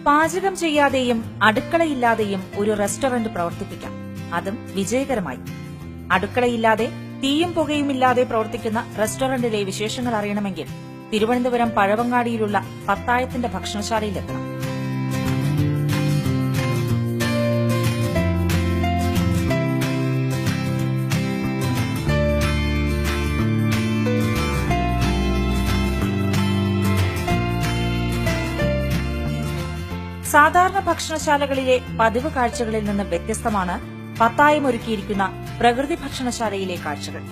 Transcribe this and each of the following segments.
പാചകം ചെയ്യാതെയും അടുക്കളയില്ലാതെയും ഒരു റെസ്റ്റോറന്റ് പ്രവർത്തിപ്പിക്കാം, അതും വിജയകരമായി. അടുക്കളയില്ലാതെ തീയും പുകയുമില്ലാതെ പ്രവർത്തിക്കുന്ന റെസ്റ്റോറന്റിലെ വിശേഷങ്ങൾ അറിയണമെങ്കിൽ തിരുവനന്തപുരം പഴവങ്ങാടിയിലുള്ള പത്തായത്തിന്റെ ഭക്ഷണശാലയിലെത്തണം. സാധാരണ ഭക്ഷണശാലകളിലെ പതിവ് കാഴ്ചകളിൽ നിന്ന് വ്യത്യസ്തമാണ് പത്തായം ഒരുക്കിയിരിക്കുന്ന പ്രകൃതി ഭക്ഷണശാലയിലെ കാഴ്ചകൾ.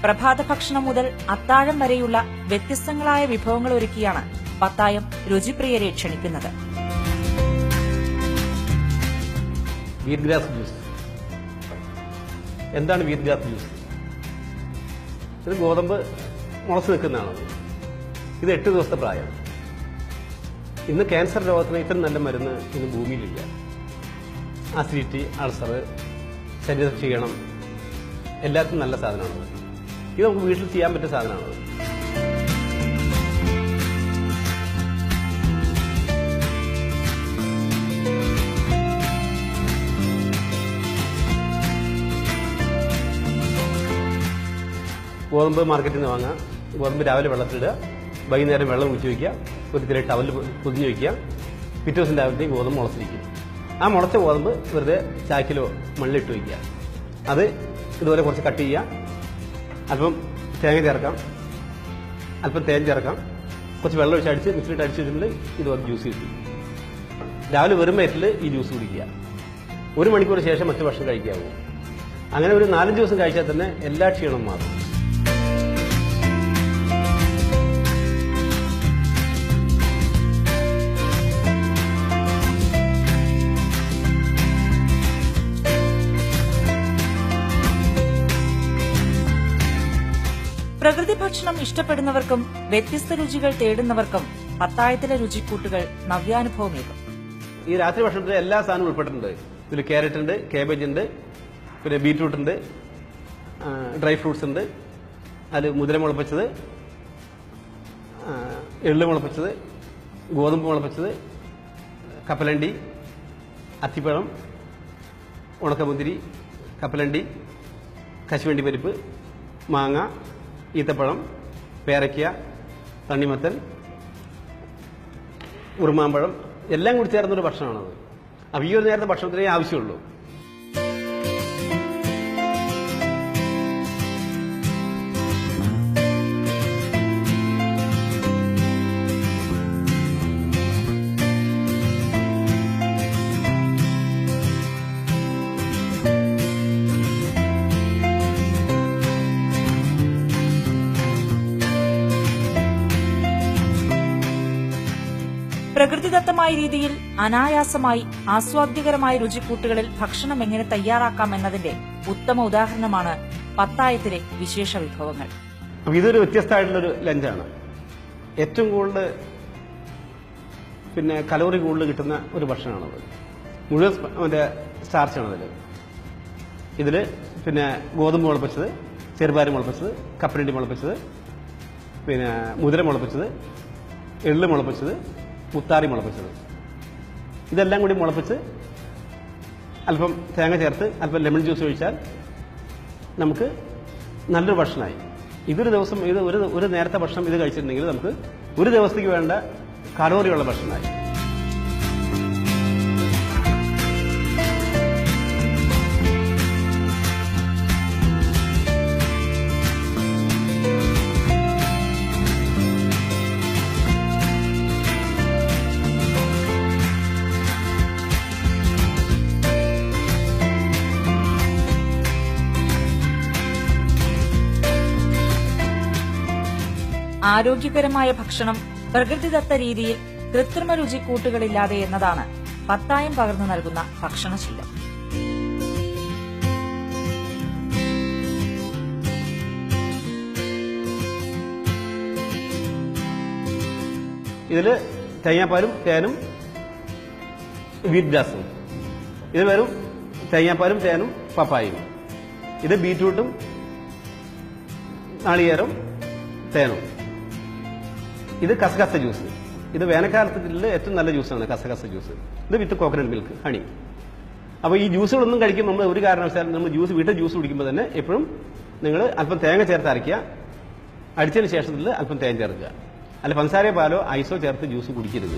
പ്രഭാത ഭക്ഷണം മുതൽ അത്താഴം വരെയുള്ള വ്യത്യസ്തങ്ങളായ വിഭവങ്ങൾ ഒരുക്കിയാണ് പത്തായം രുചിപ്രിയരെ ക്ഷണിക്കുന്നത്. Wheat grass juice. എന്താണ് വീറ്റ് ഗ്രാസ് ജ്യൂസ്? ഇത് ഗോതമ്പ് മുളച്ച് നിൽക്കുന്നതാണ്. ഇത് 8 ദിവസത്തെ പ്രായം. ഇന്ന് ക്യാൻസർ രോഗത്തിന് ഇത്രയും നല്ല മരുന്ന് ഇന്ന് ഭൂമിയിലില്ല. ആസിഡിറ്റി, അൾസർ, ശരീര ക്ഷീണം എല്ലാത്തിനും നല്ല സാധനമാണത്. ഇത് നമുക്ക് വീട്ടിൽ ചെയ്യാൻ പറ്റിയ സാധനമാണത്. ഗോതമ്പ് മാർക്കറ്റിൽ നിന്ന് വാങ്ങാം. ഗോതമ്പ് രാവിലെ വെള്ളത്തിലിടുക, വൈകുന്നേരം വെള്ളം ഊറ്റി വയ്ക്കുക, ഒരു തിരെ ടവൽ പൊതിഞ്ഞ് വയ്ക്കുക. പിറ്റേ ദിവസം രാവിലത്തേക്ക് ഗോതമ്പ് മുളച്ചിരിക്കും. ആ മുളച്ച ഗോതമ്പ് വെറുതെ ചാക്കിലോ മണ്ണിലിട്ട് വയ്ക്കുക. അത് ഇതുപോലെ കുറച്ച് കട്ട് ചെയ്യുക, അല്പം തേങ്ങ ചേർക്കാം, അല്പം തേൻ ചേർക്കാം, കുറച്ച് വെള്ളം ഒഴിച്ച് അടിച്ച് മിക്സിലിട്ട് അടിച്ച് വെച്ചിട്ടുണ്ടെങ്കിൽ ഇതുപോലെ ജ്യൂസ് കിട്ടും. രാവിലെ വെറും വയറ്റിൽ ഈ ജ്യൂസ് കുടിക്കുക. 1 മണിക്കൂർ ശേഷം മറ്റു ഭക്ഷണം കഴിക്കാവൂ. അങ്ങനെ ഒരു 4-5 ദിവസം കഴിച്ചാൽ തന്നെ എല്ലാ ക്ഷീണവും മാറും. പ്രകൃതി ഭക്ഷണം ഇഷ്ടപ്പെടുന്നവർക്കും വ്യത്യസ്ത രുചികൾ തേടുന്നവർക്കും പത്തായത്തിലെ രുചിക്കൂട്ടുകൾ നവ്യാനുഭവമേകും. ഈ രാത്രി ഭക്ഷണത്തിൽ എല്ലാ സാധനവും ഉൾപ്പെട്ടിട്ടുണ്ട്. ഇതിൽ ക്യാരറ്റ് ഉണ്ട്, കേബേജ് ഉണ്ട്, പിന്നെ ബീറ്റ്റൂട്ട് ഉണ്ട്, ഡ്രൈ ഫ്രൂട്ട്സ് ഉണ്ട്, അതിൽ മുതിര മുളപ്പിച്ചത്, എള്ള് മുളപ്പിച്ചത്, ഗോതമ്പ് മുളപ്പിച്ചത്, കപ്പലണ്ടി, അത്തിപ്പഴം, ഉണക്കമുന്തിരി, കപ്പലണ്ടി, കശുവണ്ടി പരിപ്പ്, മാങ്ങ, ഈത്തപ്പഴം, പേരയ്ക്ക, തണ്ണിമത്തൻ, ഉറുമാമ്പഴം എല്ലാം കൂടി ചേർന്നൊരു ഭക്ഷണമാണത്. അപ്പോൾ ഈ ഒരു നേരത്തെ ഭക്ഷണത്തിനേ ആവശ്യമുള്ളൂ. പ്രകൃതിദത്തമായ രീതിയിൽ അനായാസമായി ആസ്വാദ്യകരമായ രുചിക്കൂട്ടുകളിൽ ഭക്ഷണം എങ്ങനെ തയ്യാറാക്കാം എന്നതിന്റെ ഉത്തമ ഉദാഹരണമാണ് പത്തായത്തിലെ വിശേഷ വിഭവങ്ങൾ. ഇതൊരു വ്യത്യസ്തമായിട്ടുള്ളൊരു ലഞ്ചാണ്. ഏറ്റവും കൂടുതൽ കലോറി കൂടുതൽ കിട്ടുന്ന ഒരു ഭക്ഷണമാണത്. മുഴുവൻ സ്റ്റാർച്ചാണ് ഇതിൽ. ഗോതമ്പ് മുളപ്പിച്ചത്, ചെറുപയർ മുളപ്പിച്ചത്, കപ്പലണ്ടി മുളപ്പിച്ചത്, മുതിര മുളപ്പിച്ചത്, എള്ള് മുളപ്പിച്ചത്, മുത്താറി മുളപ്പിച്ചത്, ഇതെല്ലാം കൂടി മുളപ്പിച്ച് അല്പം തേങ്ങ ചേർത്ത് അല്പം ലെമൺ ജ്യൂസ് ഒഴിച്ചാൽ നമുക്ക് നല്ലൊരു ഭക്ഷണമായി. ഇതൊരു ദിവസം ഒരു നേരത്തെ ഭക്ഷണം ഇത് കഴിച്ചിട്ടുണ്ടെങ്കിൽ നമുക്ക് ഒരു ദിവസത്തേക്ക് വേണ്ട കലോറിയുള്ള ഭക്ഷണമായി. ആരോഗ്യകരമായ ഭക്ഷണം പ്രകൃതിദത്ത രീതിയിൽ കൃത്രിമ രുചിക്കൂട്ടുകളില്ലാതെ എന്നതാണ് പത്തായം പകർന്നു നൽകുന്ന ഭക്ഷണശീലം. ഇതിൽ തേങ്ങാപ്പാലും തേനും വീറ്റ് ഗ്രാസും. ഇത് വെറും തേങ്ങാപ്പാലും തേനും പപ്പായും. ഇത് ബീറ്റ്റൂട്ടും നാളികേരം തേനും. ഇത് കസകസ ജ്യൂസ്. ഇത് വേനൽക്കാലത്തിൽ ഏറ്റവും നല്ല ജ്യൂസാണ് കസകസ ജ്യൂസ്. ഇത് വിത്ത് കോക്കനട്ട് മിൽക്ക് ഹണി. അപ്പോൾ ഈ ജ്യൂസുകളൊന്നും കഴിക്കുമ്പോൾ നമ്മൾ ഒരു കാരണവശാലും നമ്മൾ വീട്ടിൽ ജ്യൂസ് കുടിക്കുമ്പോൾ തന്നെ എപ്പോഴും നിങ്ങൾ അല്പം തേങ്ങ ചേർത്ത് അരയ്ക്കുക. അടിച്ചതിന് ശേഷത്തിൽ അല്പം തേൻ ചേർക്കുക. അല്ല പഞ്ചസാരയോ പാലോ ഐസോ ചേർത്ത് ജ്യൂസ് കുടിക്കരുത്.